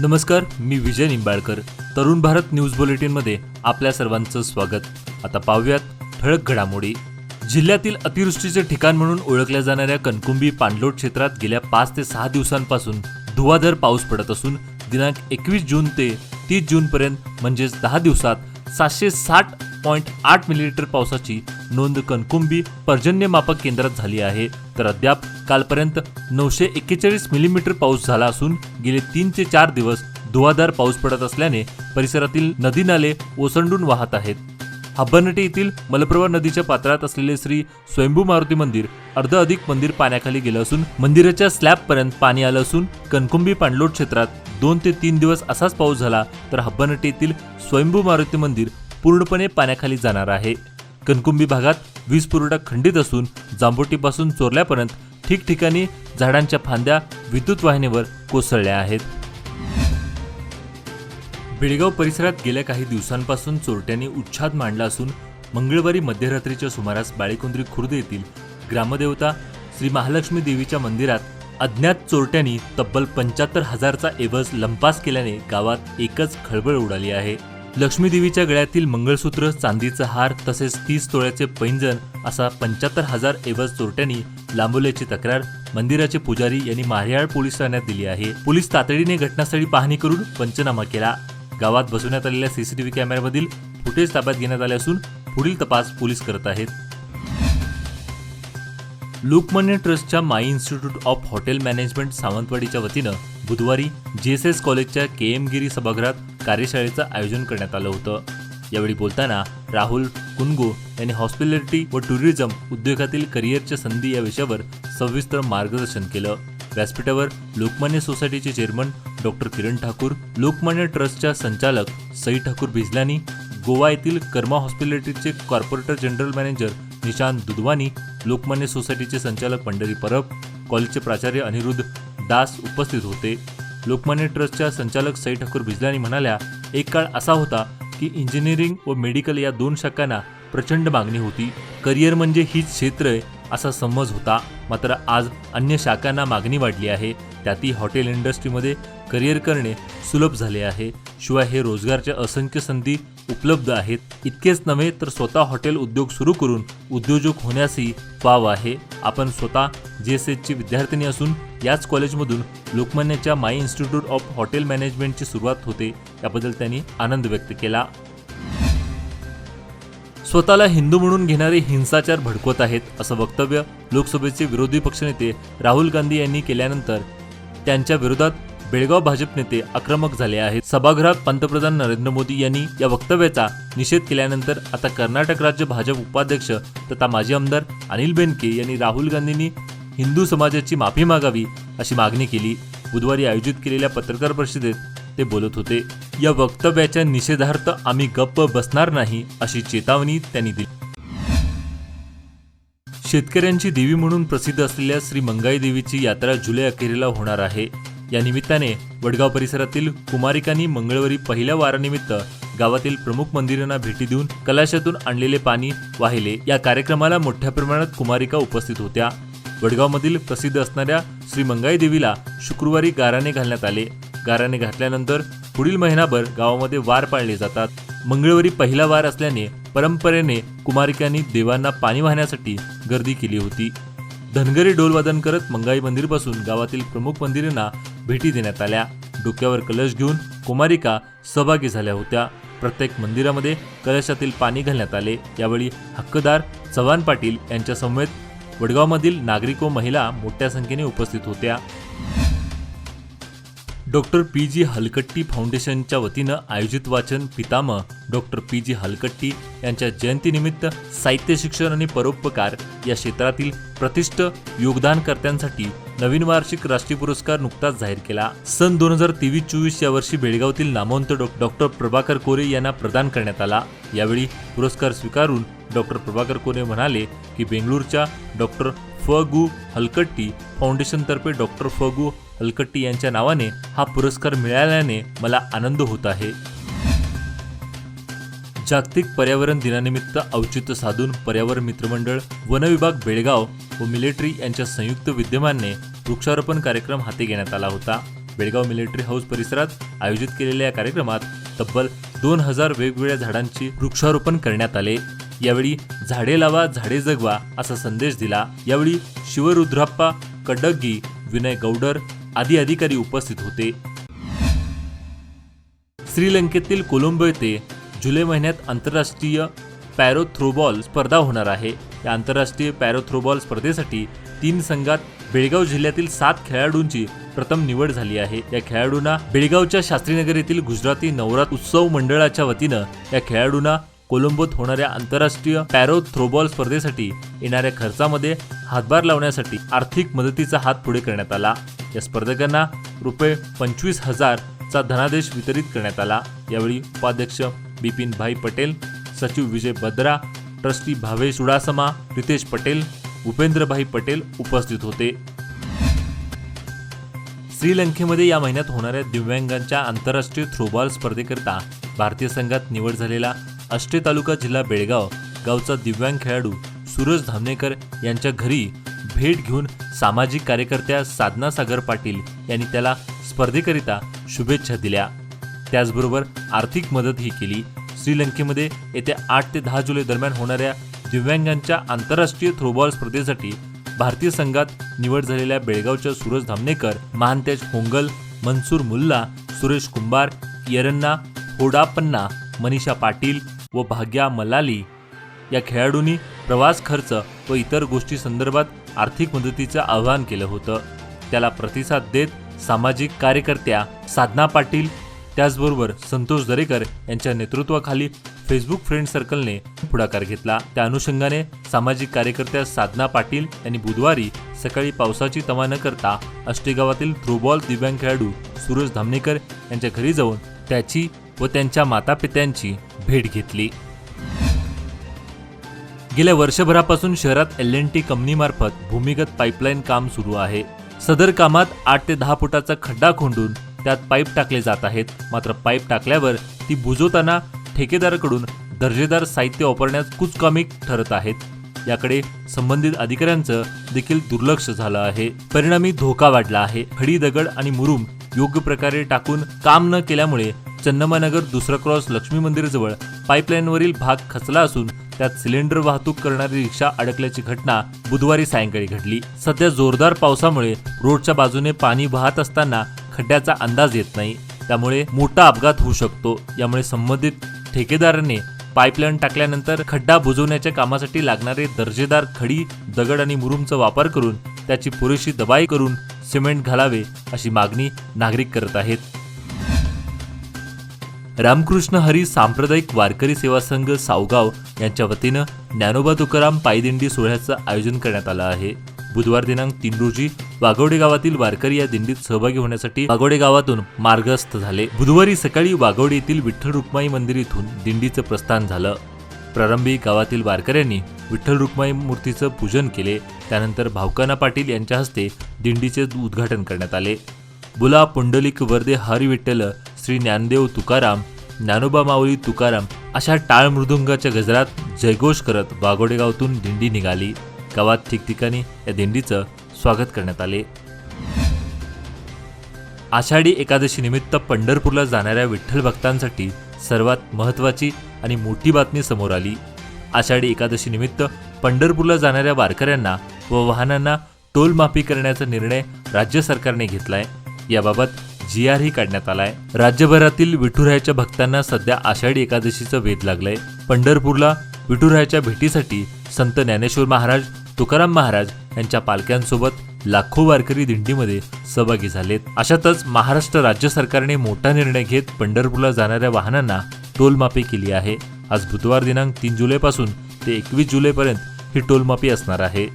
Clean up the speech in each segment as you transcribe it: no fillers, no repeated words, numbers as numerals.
नमस्कार, मी विजय निंबाळकर. तरुण भारत न्यूज बुलेटिनमध्ये आपल्या सर्वांचं स्वागत. आता पाहूयात ठळक घडामोडी. जिल्ह्यातील अतिवृष्टीचे ठिकाण म्हणून ओळखल्या जाणाऱ्या कणकुंबी पाणलोट क्षेत्रात गेल्या 5 ते 6 दिवसांपासून धुवाधार पाऊस पडत असून दिनांक 21 जून ते 30 जूनपर्यंत म्हणजेच 10 दिवसात 760.8 मिलीमीटर पावसाची नोंद कणकुंबी पर्जन्यमापक केंद्रात झाली आहे. तर अद्याप कालपर्यंत 941 मिलीमीटर पाऊस झाला असून गेले 3 ते 4 दिवस धुवाधार पाऊस पडत असल्याने परिसरातील नदी नाले ओसंडून वाहत आहेत. हब्बनटी येथील मलप्रभा नदीच्या पात्रात असलेले श्री स्वयंभू मारुती मंदिर अर्ध मंदिर पाण्याखाली गेलं असून मंदिराच्या स्लॅबपर्यंत पाणी आलं असून कणकुंबी पाणलोट क्षेत्रात 2 ते 3 दिवस असाच पाऊस झाला तर हब्बनटी येथील स्वयंभू मारुती मंदिर पूर्णपणे पाण्याखाली जाणार आहे. कणकुंबी भागात वीज पुरवठा खंडित असून जांभोटीपासून चोरल्यापर्यंत ठिकठिकाणी झाडांच्या फांद्या विद्युत वाहिनीवर कोसळल्या आहेत. बेळगाव परिसरात गेल्या काही दिवसांपासून चोरट्यांनी उच्छाद मांडला असून मंगळवारी मध्यरात्रीच्या सुमारास बाळेकुंद्री खुर्द येथील ग्रामदेवता श्री महालक्ष्मी देवीच्या मंदिरात अज्ञात चोरट्यांनी तब्बल 75,000चा ऐवज लंपास केल्याने गावात एकच खळबळ उडाली आहे. लक्ष्मी देवीच्या गळ्यातील मंगळसूत्र, चांदीचा हार तसेच 30 तोळ्याचे पैंजण असा 75,000 ऐवज चोरट्यांनी लांबवल्याची तक्रार मंदिराचे पुजारी यांनी मारियाळ पोलीस ठाण्यात दिली आहे. पोलीस तातडीने घटनास्थळी पाहणी करून पंचनामा केला. गावात बसवण्यात आलेल्या सीसीटीव्ही कॅमेऱ्यामधील फुटेज ताब्यात घेण्यात आले असून पुढील तपास पोलीस करत आहेत. लोकमान्य ट्रस्टच्या माई इन्स्टिट्यूट ऑफ हॉटेल मॅनेजमेंट सावंतवाडीच्या वतीनं बुधवारी JSS कॉलेजच्या KM गिरी सभागृहात कार्यशाळेचं आयोजन करण्यात आलं होतं. यावेळी बोलताना राहुल कुनगो यांनी हॉस्पिटॅलिटी व टुरिझम उद्योगातील करिअरच्या संधी या विषयावर सविस्तर मार्गदर्शन केलं. व्यासपीठावर लोकमान्य सोसायटीचे चेअरमन डॉक्टर किरण ठाकूर, लोकमान्य ट्रस्टच्या संचालक सई ठाकूर भिजलानी, गोवा येथील कर्मा हॉस्पिटॅलिटीचे corporator general manager Nishant Dudhwani, Lokmanya सोसायटीचे संचालक पंढरी परब, कॉलेजचे प्राचार्य अनिरुद्ध दास उपस्थित होते. लोकमान्य ट्रस्टच्या संचालक सई ठाकूर भिजलानी म्हणाल्या, एक काळ असा होता की इंजिनिअरिंग व मेडिकल या 2 शाखांना प्रचंड मागणी होती. करिअर म्हणजे हीच क्षेत्र आहे असा समज होता. मात्र आज अन्य शाखांना मागणी वाढली आहे. त्यातही हॉटेल इंडस्ट्रीमध्ये करिअर करणे सुलभ झाले आहे. शिवाय हे रोजगारच्या असंख्य संधी उपलब्ध आहेत. इतकेच नव्हे तर स्वतः हॉटेल उद्योग सुरू करून उद्योजक होण्यासही वाव आहे. आपण स्वतः JSSची विद्यार्थिनी असून याच कॉलेजमधून लोकमान्यच्या माई इन्स्टिट्यूट ऑफ हॉटेल मॅनेजमेंटची सुरुवात होते. याबद्दल त्यांनी आनंद व्यक्त केला. स्वतःला हिंदू म्हणून घेणारे हिंसाचार भडकवत आहेत असं वक्तव्य लोकसभेचे विरोधी पक्षनेते राहुल गांधी यांनी केल्यानंतर त्यांच्या विरोधात बेळगाव भाजप नेते आक्रमक झाले आहेत. सभागृहात पंतप्रधान नरेंद्र मोदी यांनी या वक्तव्याचा निषेध केल्यानंतर आता कर्नाटक राज्य भाजप उपाध्यक्ष तथा माजी आमदार अनिल बेनके यांनी राहुल गांधींनी हिंदू समाजाची माफी मागावी अशी मागणी केली. बुधवारी आयोजित केलेल्या पत्रकार परिषदेत ते बोलत होते. या वक्तव्याच्या निषेधार्थ आम्ही गप्प बसणार नाही अशी चेतावणी त्यांनी दिली. शेतकऱ्यांची देवी म्हणून प्रसिद्ध असलेल्या श्री मंगाई देवीची यात्रा जुलै अखेरीला होणार आहे. या निमित्ताने वडगाव परिसरातील कुमारिकांनी मंगळवारी पहिल्या वारानिमित्त गावातील प्रमुख मंदिरांना भेटी देऊन कलशातून आणलेले पाणी वाहिले. या कार्यक्रमाला मोठ्या प्रमाणात कुमारिका उपस्थित होत्या. वडगावमधील प्रसिद्ध असणाऱ्या श्री मंगाई देवीला शुक्रवारी गाराणे घालण्यात आले. गाराणे घातल्यानंतर पुढील महिनाभर गावामध्ये वार पाळले जातात. मंगळवारी पहिला वार असल्याने परंपरेने कुमारिकांनी देवांना पाणी वाहण्यासाठी गर्दी केली होती. धनगरी डोलवादन करत मंगाई मंदिरपासून गावातील प्रमुख मंदिरांना भेटी देण्यात आल्या. डोक्यावर कलश घेऊन कुमारिका सहभागी झाल्या होत्या. प्रत्येक मंदिरामध्ये कलशातील पाणी घालण्यात आले. यावेळी हक्कदार चव्हाण पाटील यांच्या समवेत वडगावमधील नागरिक व महिला मोठ्या संख्येने उपस्थित होत्या. डॉक्टर PG हलकट्टी फाउंडेशनच्या वतीनं आयोजित वाचन पितामह डॉक्टर PG हलकट्टी यांच्या जयंतीनिमित्त साहित्य शिक्षण आणि परोपकार या क्षेत्रातील प्रतिष्ठ योगदानकर्त्यांसाठी नवीन वार्षिक राष्ट्रीय पुरस्कार नुकताच जाहीर केला. सन 2023-24 या वर्षी बेळगावतील नामवंत डॉक्टर प्रभाकर कोरे यांना प्रदान करण्यात आला. यावेळी पुरस्कार स्वीकारून डॉक्टर प्रभाकर कोरे म्हणाले की बेंगळूरच्या डॉक्टर फ.गु. हलकट्टी फाउंडेशनतर्फे डॉक्टर फ.गु. हलकट्टी यांच्या नावाने हा पुरस्कार मिळाल्याने मला आनंद होत आहे. जागतिक पर्यावरण दिनानिमित्त औचित्य साधून पर्यावरण मित्रमंडळ, वन विभाग बेळगाव व मिलिटरी यांच्या संयुक्त विद्यमाने वृक्षारोपण कार्यक्रम हाती घेण्यात आला होता. बेळगाव मिलिटरी हाऊस परिसरात आयोजित केलेल्या या कार्यक्रमात तब्बल 2000 वेगवेगळ्या झाडांची वृक्षारोपण करण्यात आले। यावेळी झाडे लावा झाडे जगवा असा संदेश दिला। यावेळी शिवरुद्राप्पा कडग्गी, विनय गौडर आदी अधिकारी उपस्थित होते। श्रीलंकेतील कोलंबो येथे जुलै महिन्यात आंतरराष्ट्रीय पॅरोथ्रोबॉल स्पर्धा होणार आहे। या आंतरराष्ट्रीय पॅरोथ्रोबॉल स्पर्धेसाठी 3 संघात बेळगाव जिल्ह्यातील 7 खेळाडूंची प्रथम निवड झाली आहे। या खेळाडूंना बेळगावच्या शास्त्रीनगर येथील गुजराती नवरात्र उत्सव मंडळाच्या वतीनं या खेळाडूंना कोलंबोत होणाऱ्या आंतरराष्ट्रीय पॅरोथ्रोबॉल स्पर्धेसाठी येणाऱ्या खर्चामध्ये हातभार लावण्यासाठी आर्थिक मदतीचा हात पुढे करण्यात आला। या स्पर्धकांना रुपये 25,000 चा धनादेश वितरित करण्यात आला। यावेळी उपाध्यक्ष बिपिन भाई पटेल, सचिव विजय बद्रा, ट्रस्टी भावेश चुडासमा, रितेश पटेल, उपेंद्रभाई पटेल उपस्थित होते। श्रीलंकेमध्ये या महिन्यात होणाऱ्या दिव्यांगांच्या आंतरराष्ट्रीय थ्रोबॉल स्पर्धेकरता भारतीय संघात निवड झालेला आष्टे तालुका जिल्हा बेळगाव गावचा दिव्यांग खेळाडू सूरज धामणेकर यांच्या घरी भेट घेऊन सामाजिक कार्यकर्त्या साधना सागर पाटील यांनी त्याला स्पर्धेकरिता शुभेच्छा दिल्या। त्याचबरोबर आर्थिक मदतही केली। श्रीलंकेमध्ये येत्या 8 ते 10 जुलै दरम्यान होणाऱ्या दिव्यांगांच्या आंतरराष्ट्रीय थ्रोबॉल स्पर्धेसाठी भारतीय संघात निवड झालेल्या बेळगावच्या सूरज धामणेकर, महांतेज होंगल, मनसूर मुल्ला, सुरेश कुंभार, येरन्ना होडापन्ना, मनीषा पाटील व भाग्या मलाली या खेळाडूंनी प्रवास खर्च व इतर गोष्टी संदर्भात आर्थिक मदतीचं आवाहन केलं होतं। त्याला प्रतिसाद देत सामाजिक कार्यकर्त्या साधना पाटील त्याचबरोबर संतोष दरेकर यांच्या नेतृत्वाखाली फेसबुक फ्रेंड सर्कलने पुढाकार घेतला। त्या अनुषंगाने सामाजिक कार्यकर्त्या साधना पाटील यांनी बुधवारी सकाळी पावसाची तमा न करता आष्टे गावातील थ्रोबॉल दिव्यांग खेळाडू सूरज धामणेकर यांच्या घरी जाऊन त्याची व त्यांच्या मातापित्यांची भेट घेतली। गेल्या वर्षभरापासून शहरात L&T कंपनीमार्फत भूमिगत पाईपलाईन काम सुरू आहे। सदर कामात 8 ते 10 फुटाचा खड्डा खोदून त्यात पाईप टाकले जात आहेत। मात्र पाईप टाकल्यावर ती बुजवताना ठेकेदाराकडून दर्जेदार साहित्य वापरण्यास कुचकामी ठरत आहेत। याकडे संबंधित अधिकाऱ्यांचं देखील दुर्लक्ष झालं आहे। परिणामी धोका वाढला आहे। खडी, दगड आणि मुरुम योग्य प्रकारे टाकून काम न केल्यामुळे चन्नमानगर दुसरा क्रॉस लक्ष्मी मंदिराजवळ पाईपलाईनवरील भाग खचला असून त्यात सिलेंडर वाहतूक करणारी रिक्षा अडकल्याची घटना बुधवारी सायंकाळी घडली। सध्या जोरदार पावसामुळे रोडच्या बाजूने पाणी वाहत असताना खड्ड्याचा अंदाज येत नाही, त्यामुळे मोठा अपघात होऊ शकतो। यामुळे संबंधित ठेकेदाराने पाईपलाईन टाकल्यानंतर खड्डा बुजवण्याच्या कामासाठी लागणारे दर्जेदार खडी, दगड आणि मुरुमचा वापर करून त्याची पुरेशी दबाई करून सिमेंट घालावे अशी मागणी नागरिक करत आहेत। रामकृष्ण हरी सांप्रदायिक वारकरी सेवा संघ सावगाव यांच्या वतीनं ज्ञानोबा तुकाराम पायदिंडी सोहळ्याचं आयोजन करण्यात आलं आहे। बुधवार दिनांक 3 रोजी वाघोडे गावातील वारकरी या दिंडीत सहभागी होण्यासाठी वाघोडे गावातून मार्गस्थ झाले। बुधवारी सकाळी वाघोडे येथील विठ्ठल रुक्माई मंदिर इथून दिंडीचं प्रस्थान झालं। प्रारंभी गावातील वारकऱ्यांनी विठ्ठल रुक्माई मूर्तीचं पूजन केले। त्यानंतर भावकाना पाटील यांच्या हस्ते दिंडीचे उद्घाटन करण्यात आले। बुला पुंडलिक वर्दे हरी विठ्ठल, श्री ज्ञानदेव तुकाराम, ज्ञानोबा माऊली तुकाराम अशा टाळ मृदुंगाच्या गजरात जयघोष करत वाघोडे गावातून दिंडी निघाली। गावात ठिकठिकाणी या दिंडीचं स्वागत करण्यात आले। आषाढी एकादशी निमित्त पंढरपूरला जाणाऱ्या विठ्ठल भक्तांसाठी सर्वात महत्त्वाची आणि मोठी बातमी समोर आली। आषाढी एकादशी निमित्त पंढरपूरला जाणाऱ्या वारकऱ्यांना व वाहनांना टोल माफी करण्याचा निर्णय राज्य सरकारने घेतलाय। याबाबत GR ही काढण्यात आलाय। राज्यभरातील विठुरायाच्या भक्तांना सध्या आषाढी एकादशीचा वेध लागलाय। पंढरपूरला विठुरायाच्या भेटीसाठी संत ज्ञानेश्वर महाराज, तुकाराम महाराज यांच्या पालख्यांसोबत लाखो वारकरी दिंडीमध्ये सहभागी झालेत। अशातच महाराष्ट्र राज्य सरकारने मोठा निर्णय घेत पंढरपूरला जाणाऱ्या वाहनांना टोल माफी केली आहे। आज बुधवार दिनांक 3 जुलैपासून ते 21 जुलैपर्यंत ही टोल माफी असणार आहे।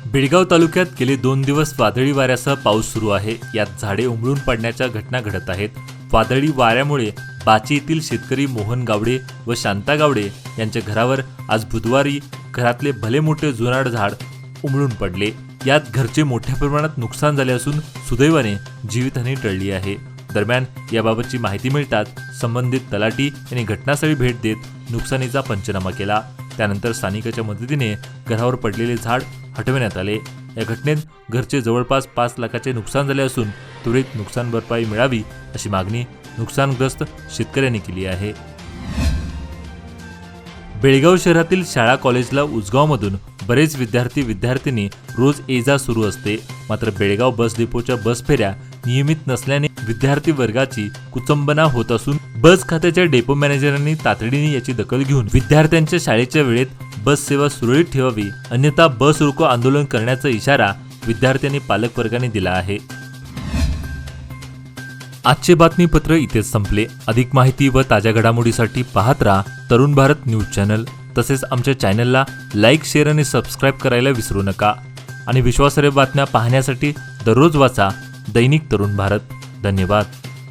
बेळगाव तालुक्यात गेले 2 दिवस वादळी वाऱ्यासह पाऊस सुरू आहे। यात झाडे उमळून पडण्याच्या घटना घडत आहेत। वादळी वाऱ्यामुळे बाची येथील शेतकरी मोहन गावडे व शांता गावडे यांच्या घरावर आज बुधवारी घरातले भले मोठे जुनाड झाड उमळून पडले। यात घरचे मोठ्या प्रमाणात नुकसान झाले असून सुदैवाने जीवितहानी टळली आहे। दरम्यान याबाबतची माहिती मिळताच संबंधित तलाठी यांनी घटनास्थळी भेट देत नुकसानीचा पंचनामा केला। त्यानंतर स्थानिकाच्या मदतीने घरावर पडलेले झाड हटविण्यात आले। या घटनेत घरचे जवळपास 5 लाखाचे नुकसान झाले असून त्वरित नुकसान भरपाई मिळावी अशी मागणी नुकसानग्रस्त शेतकऱ्यांनी केली आहे. बेळगाव शहरातील शाळा कॉलेजला उजगावमधून बरेच विद्यार्थी-विद्यार्थिनी रोज ये-जा सुरू असते. मात्र बेळगाव बस डेपोच्या बस फेऱ्या नियमित नसल्याने विद्यार्थी वर्गाची कुचंबना होत असून बस खात्याच्या डेपो मॅनेजरांनी तातडीने याची दखल घेऊन विद्यार्थ्यांच्या शाळेच्या वेळेत बस सेवा सुरळीत ठेवावी, अन्यथा बस रोको आंदोलन करण्याचा इशारा विद्यार्थ्यांनी पालक वर्गाने दिला आहे. आजचे बातमीपत्र इथेच संपले. अधिक माहिती व ताज्या घडामोडीसाठी पाहत राहा तरुण भारत न्यूज चॅनल. तसेच आमच्या चॅनलला लाईक, शेअर आणि सबस्क्राईब करायला विसरू नका. आणि विश्वासार्ह बातम्या पाहण्यासाठी दररोज वाचा दैनिक तरुण भारत. धन्यवाद.